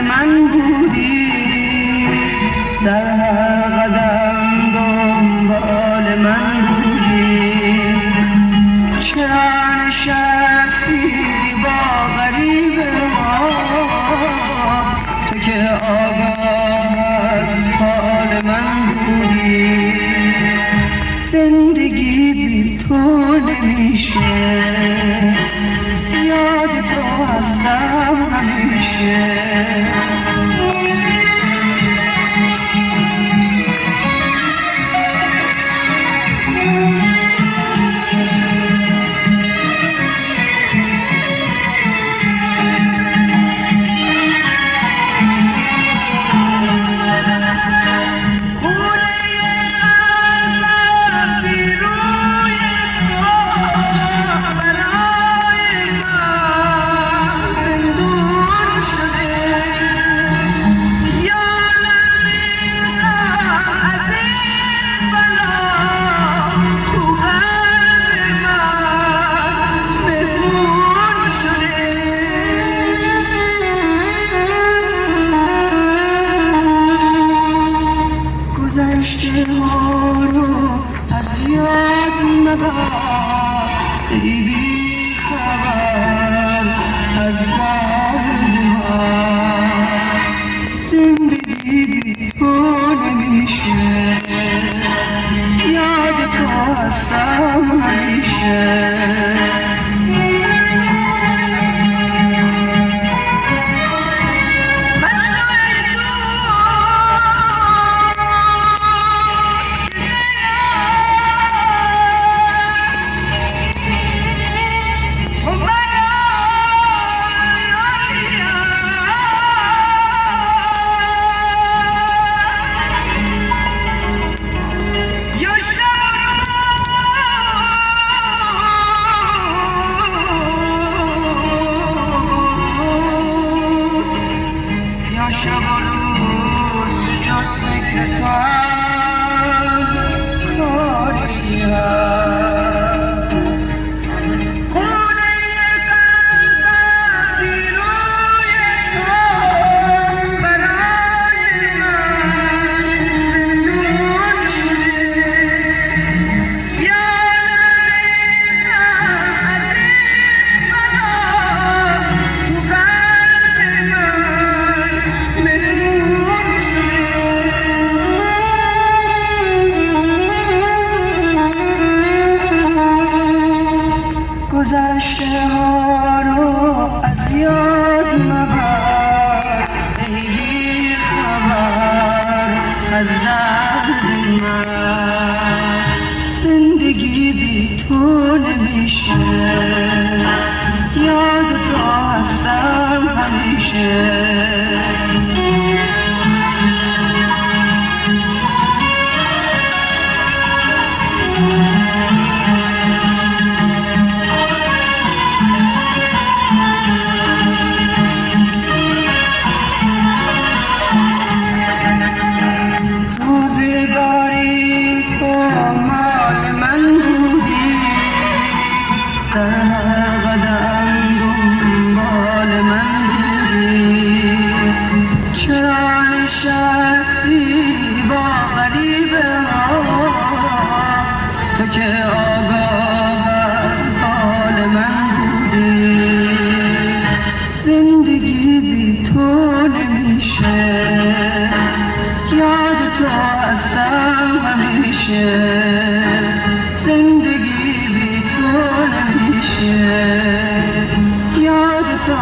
من بودی، در هر قدم دنبال من بودی. چرا نشستی با غریب ما، تو که آگاه از حال من بودی. زندگی بی تو نمیشه، یاد تو هستم همیشه. گذشته ها رو از یاد مبر، ای بی خبر از درد من. زندگی بی تو نمیشه، یاد تو هستم همیشه. شب و روز به جز فکر تو هم کاری هست. خونه قلبم بی روی تو برای من زندون شده. یادم نیستم از این بلا تو قلب من گذشته ها رو از یاد مبر، ای بی خبر از درد من. زندگی بی تو نمیشه، یاد تو هستم همیشه. در قدم دنبال من بودی. چرا نشستی با غریب ما، تو که آگاه از حال من بودی. زندگی بی تو نمیشه، یاد تو هستم همیشه. زندگی بی تو نمیشه، یاد تو